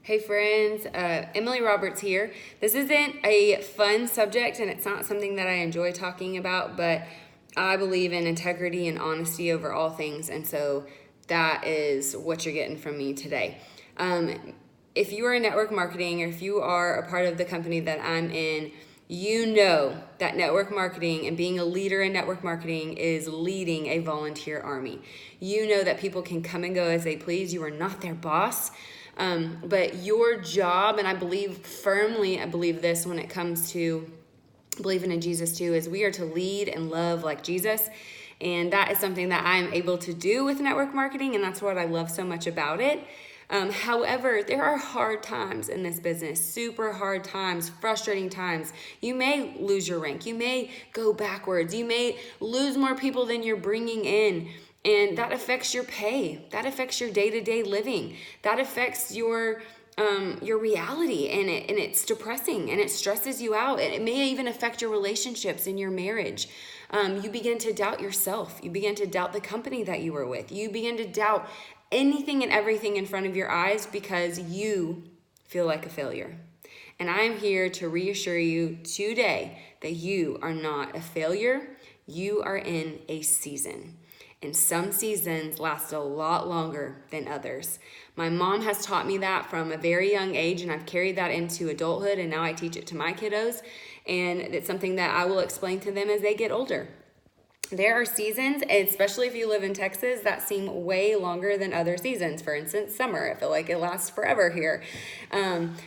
Hey friends, Emily Roberts here. This isn't a fun subject and it's not something that I enjoy talking about, but I believe in integrity and honesty over all things, and so that is what you're getting from me today. If you are in network marketing or if you are a part of the company that I'm in, you know that network marketing and being a leader in network marketing is leading a volunteer army. You know that people can come and go as they please. You are not their boss. But your job, and I believe this when it comes to believing in Jesus too, is we are to lead and love like Jesus. And that is something that I'm able to do with network marketing, and that's what I love so much about it. However, there are hard times in this business, super hard times, frustrating times. You may lose your rank. You may go backwards. You may lose more people than you're bringing in. And that affects your pay. That affects your day-to-day living. That affects your reality, and it's depressing and it stresses you out. And it may even affect your relationships in your marriage. You begin to doubt yourself. You begin to doubt the company that you were with. You begin to doubt anything and everything in front of your eyes because you feel like a failure. And I'm here to reassure you today that you are not a failure. You are in a season. And some seasons last a lot longer than others. My mom has taught me that from a very young age, and I've carried that into adulthood, and now I teach it to my kiddos. And it's something that I will explain to them as they get older. There are seasons, especially if you live in Texas, that seem way longer than other seasons. For instance, summer. I feel like it lasts forever here.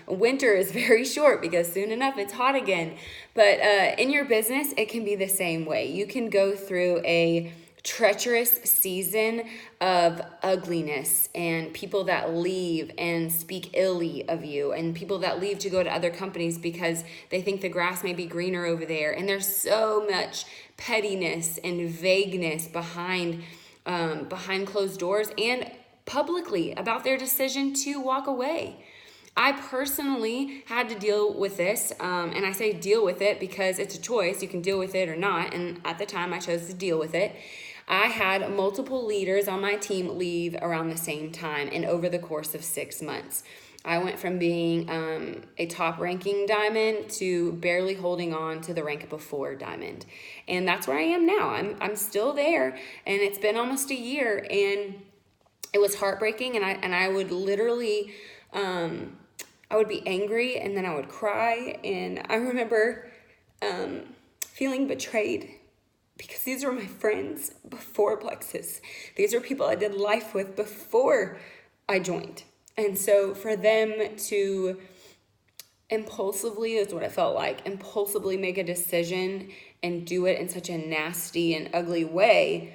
Winter is very short because soon enough it's hot again. But in your business, it can be the same way. You can go through a treacherous season of ugliness and people that leave and speak illy of you, and people that leave to go to other companies because they think the grass may be greener over there. And there's so much pettiness and vagueness behind closed doors and publicly about their decision to walk away. I personally had to deal with this, and I say deal with it because it's a choice. You can deal with it or not, and at the time I chose to deal with it. I had multiple leaders on my team leave around the same time and over the course of 6 months. I went from being a top-ranking diamond to barely holding on to the rank of a 4 diamond. And that's where I am now. I'm still there, and it's been almost a year, and it was heartbreaking, and I would literally... I would be angry, and then I would cry, and I remember feeling betrayed because these were my friends before Plexus. These were people I did life with before I joined. And so for them to impulsively, is what it felt like, impulsively make a decision and do it in such a nasty and ugly way,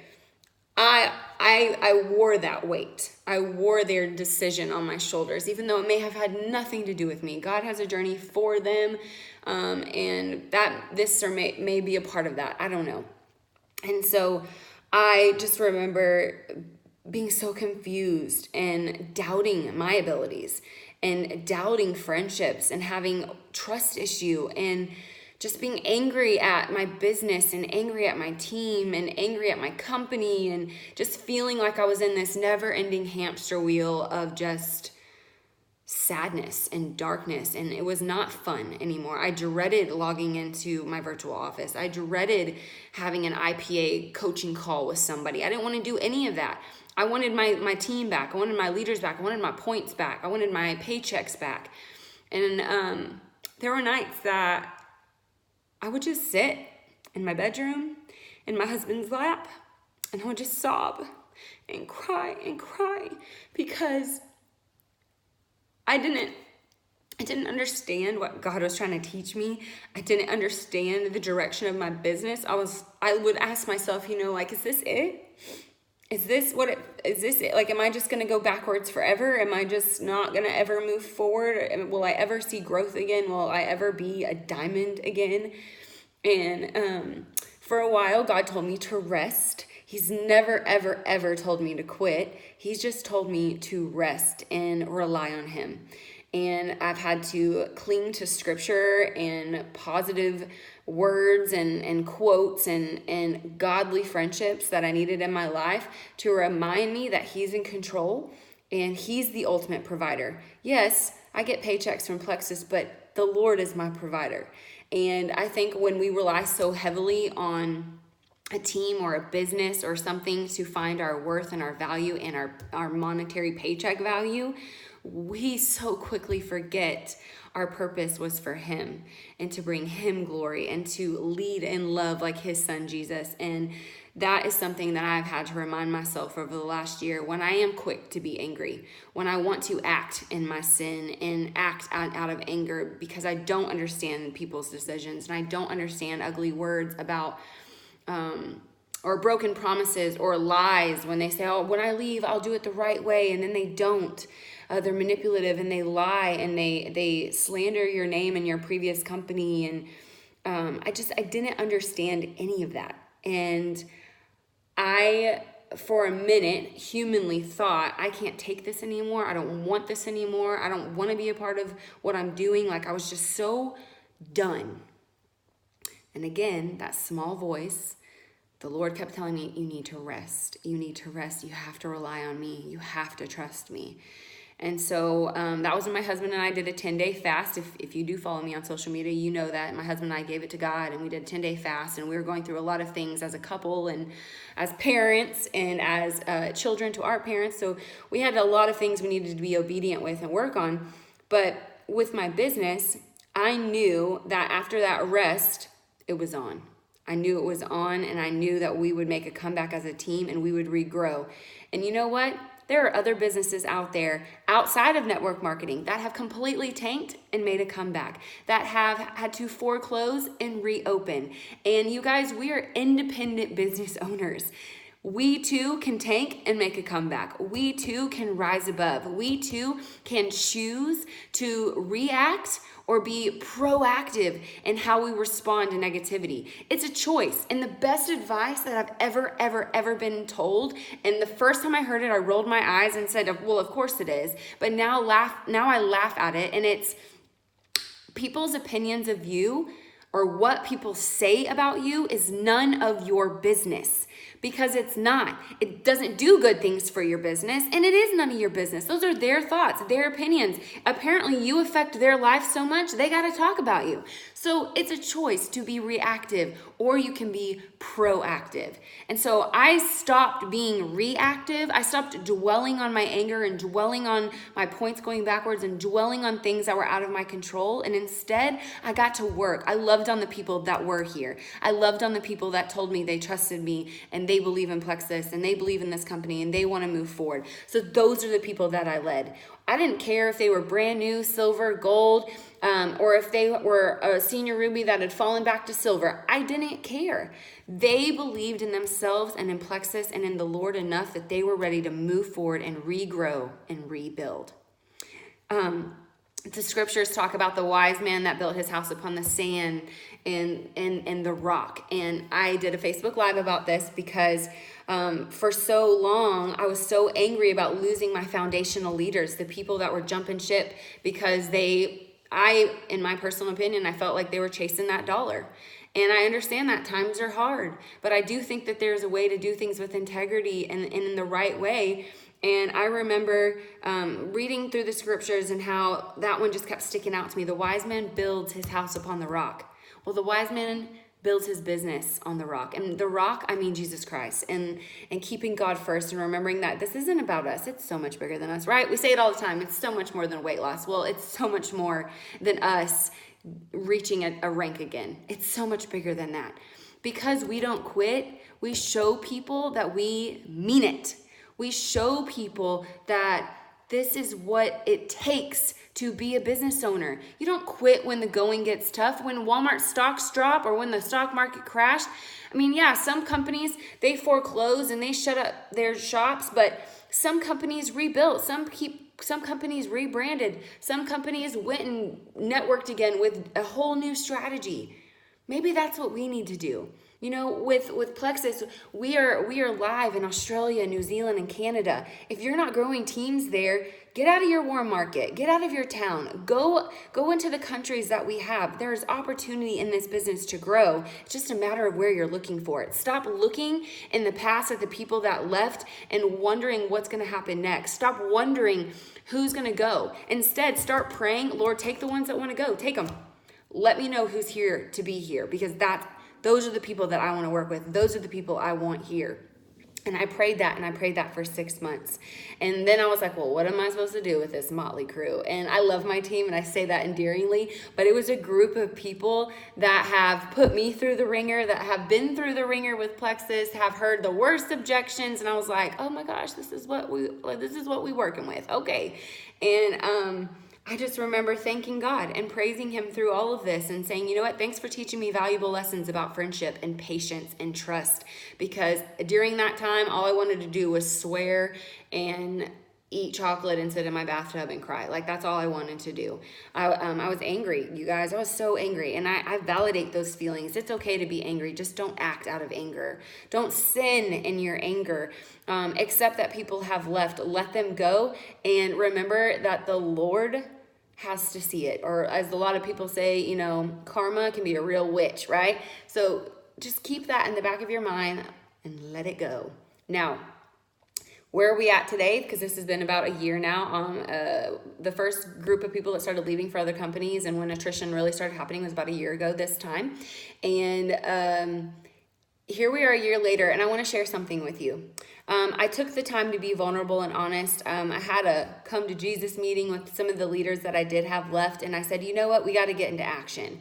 I wore that weight. I wore their decision on my shoulders, even though it may have had nothing to do with me. God has a journey for them, and that this or may be a part of that. I don't know. And so I just remember being so confused and doubting my abilities and doubting friendships and having trust issue and just being angry at my business and angry at my team and angry at my company and just feeling like I was in this never-ending hamster wheel of just sadness and darkness, and it was not fun anymore. I dreaded logging into my virtual office. I dreaded having an IPA coaching call with somebody. I didn't want to do any of that. I wanted my team back. I wanted my leaders back. I wanted my points back. I wanted my paychecks back. And there were nights that I would just sit in my bedroom in my husband's lap, and I would just sob and cry because I didn't understand what God was trying to teach me. I didn't understand the direction of my business. I would ask myself, like, is this it? Is this it? Like, am I just going to go backwards forever? Am I just not going to ever move forward? Will I ever see growth again? Will I ever be a diamond again? And for a while, God told me to rest. He's never, ever, ever told me to quit. He's just told me to rest and rely on him. And I've had to cling to scripture and positive words and quotes and godly friendships that I needed in my life to remind me that he's in control and he's the ultimate provider. Yes, I get paychecks from Plexus, but the Lord is my provider. And I think when we rely so heavily on a team or a business or something to find our worth and our value and our monetary paycheck value, we so quickly forget our purpose was for him and to bring him glory and to lead in love like his son Jesus. And that is something that I've had to remind myself over the last year when I am quick to be angry, when I want to act in my sin and act out of anger because I don't understand people's decisions and I don't understand ugly words about or broken promises or lies when they say, oh, when I leave, I'll do it the right way. And then they don't. They're manipulative and they lie and they slander your name and your previous company. And I didn't understand any of that. And I, for a minute, humanly thought, I can't take this anymore. I don't want this anymore. I don't want to be a part of what I'm doing. Like I was just so done. And again, that small voice, the Lord kept telling me, you need to rest. You need to rest. You have to rely on me. You have to trust me. And so that was when my husband and I did a 10-day fast. If you do follow me on social media, you know that my husband and I gave it to God and we did a 10-day fast. And we were going through a lot of things as a couple and as parents and as children to our parents. So we had a lot of things we needed to be obedient with and work on. But with my business, I knew that after that rest, it was on. I knew it was on, and I knew that we would make a comeback as a team and we would regrow. And you know what? There are other businesses out there outside of network marketing that have completely tanked and made a comeback, that have had to foreclose and reopen. And you guys, we are independent business owners. We too can tank and make a comeback. We too can rise above. We too can choose to react or be proactive in how we respond to negativity. It's a choice. And the best advice that I've ever been told, and the first time I heard it, I rolled my eyes and said, well, of course it is. But now I laugh at it, and it's people's opinions of you or what people say about you is none of your business. Because it's not. It doesn't do good things for your business, and it is none of your business. Those are their thoughts, their opinions. Apparently, you affect their life so much, they got to talk about you. So it's a choice to be reactive, or you can be proactive. And so I stopped being reactive. I stopped dwelling on my anger and dwelling on my points going backwards and dwelling on things that were out of my control. And instead, I got to work. I loved on the people that were here. I loved on the people that told me they trusted me and they believe in Plexus and they believe in this company and they want to move forward. So those are the people that I led. I didn't care if they were brand new, silver, gold, or if they were a senior ruby that had fallen back to silver. I didn't care. They believed in themselves and in Plexus and in the Lord enough that they were ready to move forward and regrow and rebuild. The scriptures talk about the wise man that built his house upon the sand and the rock. And I did a Facebook Live about this because for so long, I was so angry about losing my foundational leaders, the people that were jumping ship because in my personal opinion, I felt like they were chasing that dollar. And I understand that times are hard, but I do think that there's a way to do things with integrity and in the right way. And I remember reading through the scriptures and how that one just kept sticking out to me. The wise man builds his house upon the rock. Well, the wise man builds his business on the rock. And the rock, I mean Jesus Christ. And keeping God first and remembering that this isn't about us. It's so much bigger than us, right? We say it all the time. It's so much more than weight loss. Well, it's so much more than us reaching a rank again. It's so much bigger than that. Because we don't quit, we show people that we mean it. We show people that this is what it takes to be a business owner. You don't quit when the going gets tough, when Walmart stocks drop or when the stock market crashed. I mean, yeah, some companies, they foreclose and they shut up their shops, but some companies rebuilt, some companies rebranded, some companies went and networked again with a whole new strategy. Maybe that's what we need to do. You know, with Plexus, we are live in Australia, New Zealand, and Canada. If you're not growing teams there, get out of your warm market, get out of your town, go into the countries that we have. There's opportunity in this business to grow. It's just a matter of where you're looking for it. Stop looking in the past at the people that left and wondering what's going to happen next. Stop wondering who's going to go. Instead, start praying, Lord, take the ones that want to go, take them. Let me know who's here to be here, because those are the people that I want to work with. Those are the people I want here. And I prayed that for 6 months. And then I was like, well, what am I supposed to do with this motley crew? And I love my team, and I say that endearingly, but it was a group of people that have put me through the ringer, that have been through the ringer with Plexus, have heard the worst objections. And I was like, oh my gosh, this is what we working with. Okay. And, I just remember thanking God and praising him through all of this and saying, you know what, thanks for teaching me valuable lessons about friendship and patience and trust. Because during that time, all I wanted to do was swear and eat chocolate and sit in my bathtub and cry. Like, that's all I wanted to do. I was angry, you guys. I was so angry. And I validate those feelings. It's okay to be angry. Just don't act out of anger. Don't sin in your anger. Accept that people have left. Let them go. And remember that the Lord has to see it. Or as a lot of people say, you know, karma can be a real witch, right? So just keep that in the back of your mind and let it go. Now, where are we at today? Because this has been about a year now. The first group of people that started leaving for other companies and when attrition really started happening was about a year ago this time. And here we are a year later, and I want to share something with you. I took the time to be vulnerable and honest. I had a come to Jesus meeting with some of the leaders that I did have left, and I said, you know what, we got to get into action.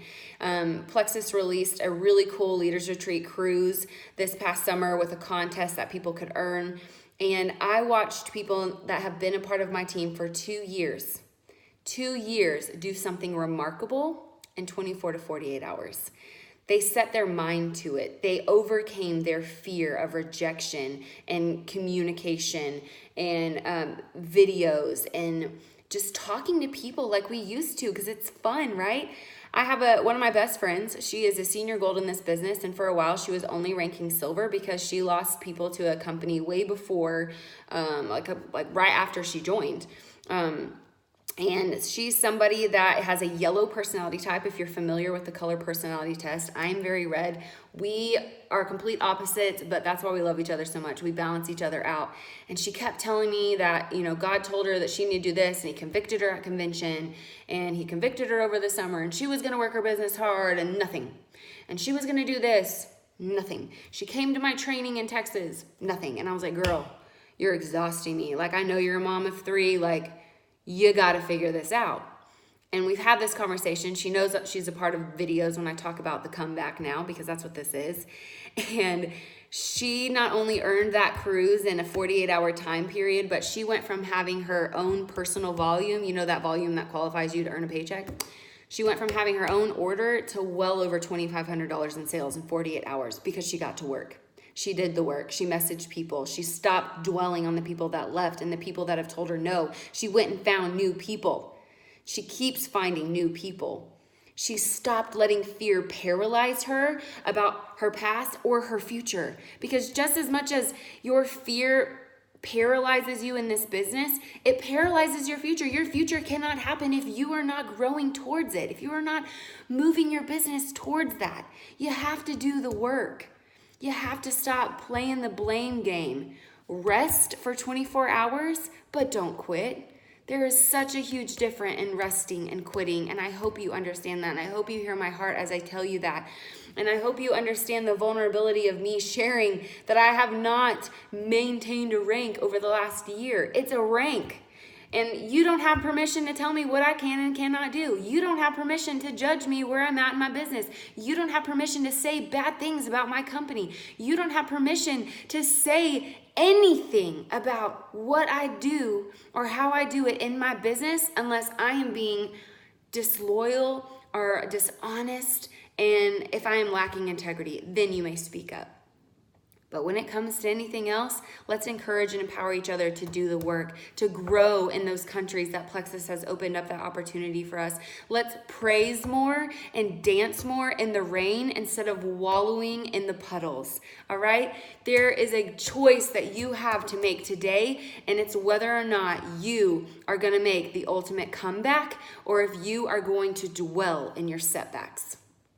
Plexus released a really cool leaders retreat cruise this past summer with a contest that people could earn. And I watched people that have been a part of my team for 2 years do something remarkable in 24 to 48 hours. They set their mind to it. They overcame their fear of rejection and communication and videos and just talking to people like we used to, because it's fun, right? I have one of my best friends. She is a senior gold in this business, and for a while she was only ranking silver because she lost people to a company way before, like right after she joined. And she's somebody that has a yellow personality type. If you're familiar with the color personality test, I'm very red. We are complete opposites, but that's why we love each other so much. We balance each other out. And she kept telling me that, you know, God told her that she needed to do this, and he convicted her at convention, and he convicted her over the summer, and she was going to work her business hard and nothing. And she was going to do this, nothing. She came to my training in Texas, nothing. And I was like, girl, you're exhausting me. Like, I know you're a mom of 3, like, you got to figure this out. And we've had this conversation. She knows that she's a part of videos when I talk about the comeback now, because that's what this is. And she not only earned that cruise in a 48-hour time period, but she went from having her own personal volume, you know, that volume that qualifies you to earn a paycheck. She went from having her own order to well over $2,500 in sales in 48 hours because she got to work. She did the work. She messaged people. She stopped dwelling on the people that left and the people that have told her no. She went and found new people. She keeps finding new people. She stopped letting fear paralyze her about her past or her future. Because just as much as your fear paralyzes you in this business, it paralyzes your future. Your future cannot happen if you are not growing towards it, if you are not moving your business towards that. You have to do the work. You have to stop playing the blame game. Rest for 24 hours, but don't quit. There is such a huge difference in resting and quitting, and I hope you understand that, and I hope you hear my heart as I tell you that, and I hope you understand the vulnerability of me sharing that I have not maintained a rank over the last year. It's a rank. And you don't have permission to tell me what I can and cannot do. You don't have permission to judge me where I'm at in my business. You don't have permission to say bad things about my company. You don't have permission to say anything about what I do or how I do it in my business unless I am being disloyal or dishonest. And if I am lacking integrity, then you may speak up. But when it comes to anything else, let's encourage and empower each other to do the work, to grow in those countries that Plexus has opened up that opportunity for us. Let's praise more and dance more in the rain instead of wallowing in the puddles. All right? There is a choice that you have to make today, and it's whether or not you are going to make the ultimate comeback or if you are going to dwell in your setbacks.